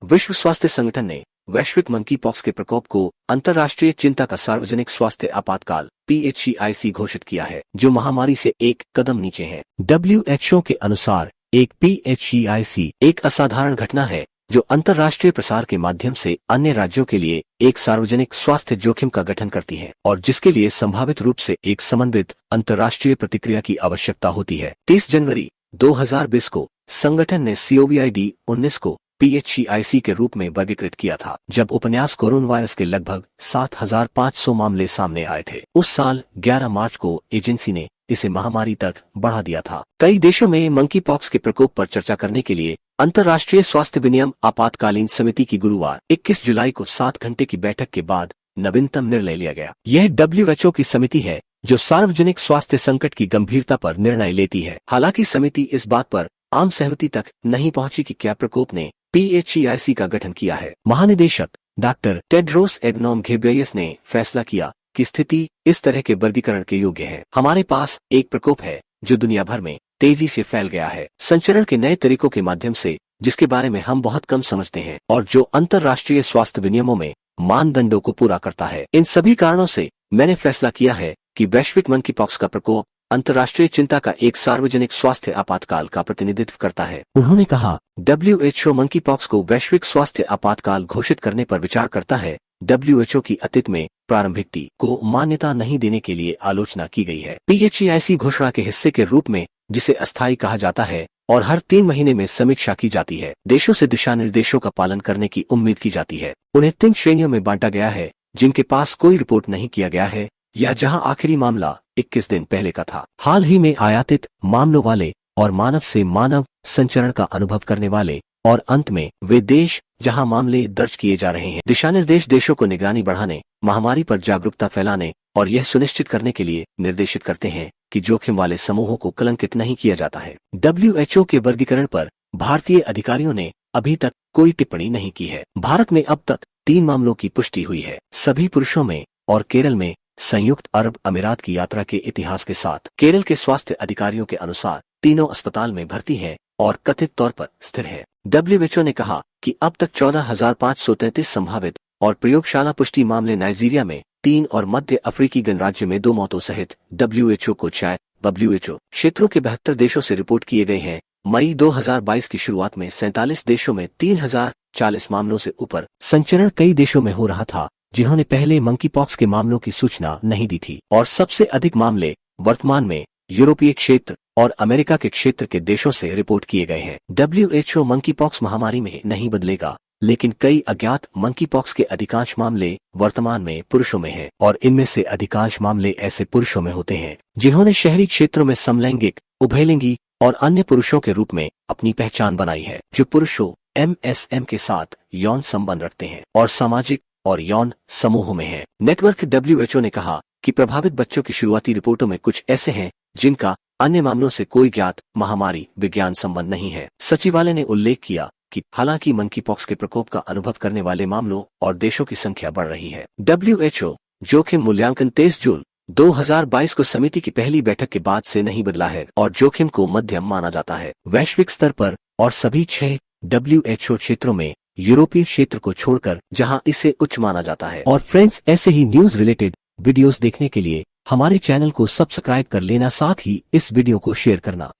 विश्व स्वास्थ्य संगठन ने वैश्विक मंकी पॉक्स के प्रकोप को अंतर्राष्ट्रीय चिंता का सार्वजनिक स्वास्थ्य आपातकाल PHCIC घोषित किया है, जो महामारी से एक कदम नीचे है। WHO के अनुसार एक PHCIC एक असाधारण घटना है जो अंतर्राष्ट्रीय प्रसार के माध्यम से अन्य राज्यों के लिए एक सार्वजनिक स्वास्थ्य जोखिम का गठन करती है और जिसके लिए संभावित रूप से एक समन्वित अंतर्राष्ट्रीय प्रतिक्रिया की आवश्यकता होती है। 30 जनवरी 2020 को संगठन ने COVID-19 को PHCIC के रूप में वर्गीकृत किया था, जब उपन्यास कोरोना वायरस के लगभग 7,500 मामले सामने आए थे। उस साल 11 मार्च को एजेंसी ने इसे महामारी तक बढ़ा दिया था। कई देशों में मंकी पॉक्स के प्रकोप पर चर्चा करने के लिए अंतर्राष्ट्रीय स्वास्थ्य विनियम आपातकालीन समिति की गुरुवार 21 जुलाई को 7 घंटे की बैठक के बाद नवीनतम निर्णय लिया गया। यह WHO की समिति है जो सार्वजनिक स्वास्थ्य संकट की गंभीरता पर निर्णय लेती है। हालांकि समिति इस बात पर आम सहमति तक नहीं पहुंची कि क्या प्रकोप ने PHCIC का गठन किया है। महानिदेशक डॉक्टर टेड्रोस एडनॉम घेब्रेयेसस ने फैसला किया कि स्थिति इस तरह के वर्गीकरण के योग्य है। हमारे पास एक प्रकोप है जो दुनिया भर में तेजी से फैल गया है, संचरण के नए तरीकों के माध्यम से, जिसके बारे में हम बहुत कम समझते हैं और जो अंतर्राष्ट्रीय स्वास्थ्य विनियमों में मानदंडों को पूरा करता है। इन सभी कारणों से मैंने फैसला किया है कि वैश्विक मंकी पॉक्स का प्रकोप अंतर्राष्ट्रीय चिंता का एक सार्वजनिक स्वास्थ्य आपातकाल का प्रतिनिधित्व करता है। उन्होंने कहा, WHO मंकी पॉक्स को वैश्विक स्वास्थ्य आपातकाल घोषित करने पर विचार करता है। WHO की अतीत में प्रारंभिक टी को मान्यता नहीं देने के लिए आलोचना की गई है। PHCIC घोषणा के हिस्से के रूप में, जिसे अस्थायी कहा जाता है और हर 3 महीने में समीक्षा की जाती है, देशों से दिशा निर्देशों का पालन करने की उम्मीद की जाती है। उन्हें 3 श्रेणियों में बांटा गया है, जिनके पास कोई रिपोर्ट नहीं किया गया है या जहां आखिरी मामला 21 दिन पहले का था। हाल ही में आयातित मामलों वाले और मानव से मानव संचरण का अनुभव करने वाले, और अंत में वे देश जहां मामले दर्ज किए जा रहे हैं। दिशा निर्देश देशों को निगरानी बढ़ाने, महामारी पर जागरूकता फैलाने और यह सुनिश्चित करने के लिए निर्देशित करते हैं कि जोखिम वाले समूहों को कलंकित नहीं किया जाता है। WHO के वर्गीकरण पर भारतीय अधिकारियों ने अभी तक कोई टिप्पणी नहीं की है। भारत में अब तक 3 मामलों की पुष्टि हुई है, सभी पुरुषों में, और केरल में संयुक्त अरब अमीरात की यात्रा के इतिहास के साथ। केरल के स्वास्थ्य अधिकारियों के अनुसार तीनों अस्पताल में भर्ती हैं और कथित तौर पर स्थिर है। WHO ने कहा कि अब तक 14,533 संभावित और प्रयोगशाला पुष्टि मामले नाइजीरिया में 3 और मध्य अफ्रीकी गणराज्य में 2 मौतों सहित WHO को WHO क्षेत्रों के 72 देशों से रिपोर्ट किए गए हैं। मई 2022 की शुरुआत में 47 देशों में 3040 मामलों से ऊपर संचरण कई देशों में हो रहा था, जिन्होंने पहले मंकी पॉक्स के मामलों की सूचना नहीं दी थी, और सबसे अधिक मामले वर्तमान में यूरोपीय क्षेत्र और अमेरिका के क्षेत्र के देशों से रिपोर्ट किए गए हैं। WHO मंकी पॉक्स महामारी में नहीं बदलेगा, लेकिन कई अज्ञात मंकी पॉक्स के अधिकांश मामले वर्तमान में पुरुषों में हैं, और इनमें से अधिकांश मामले ऐसे पुरुषों में होते हैं जिन्होंने शहरी क्षेत्रों में समलैंगिक, उभयलिंगी और अन्य पुरुषों के रूप में अपनी पहचान बनाई है, जो पुरुषों MSM के साथ यौन संबंध रखते हैं और सामाजिक और यौन समूहों में हैं। नेटवर्क WHO ने कहा कि प्रभावित बच्चों की शुरुआती रिपोर्टों में कुछ ऐसे हैं जिनका अन्य मामलों से कोई ज्ञात महामारी विज्ञान संबंध नहीं है। सचिवालय ने उल्लेख किया कि हालांकि मंकी पॉक्स के प्रकोप का अनुभव करने वाले मामलों और देशों की संख्या बढ़ रही है। WHO जोखिम मूल्यांकन 23 जून 2022 को समिति की पहली बैठक के बाद से नहीं बदला है और जोखिम को मध्यम माना जाता है। वैश्विक स्तर पर और सभी 6 WHO क्षेत्रों में, यूरोपीय क्षेत्र को छोड़कर, जहां इसे उच्च माना जाता है। और फ्रेंड्स, ऐसे ही न्यूज रिलेटेड वीडियोस देखने के लिए हमारे चैनल को सब्सक्राइब कर लेना, साथ ही इस वीडियो को शेयर करना।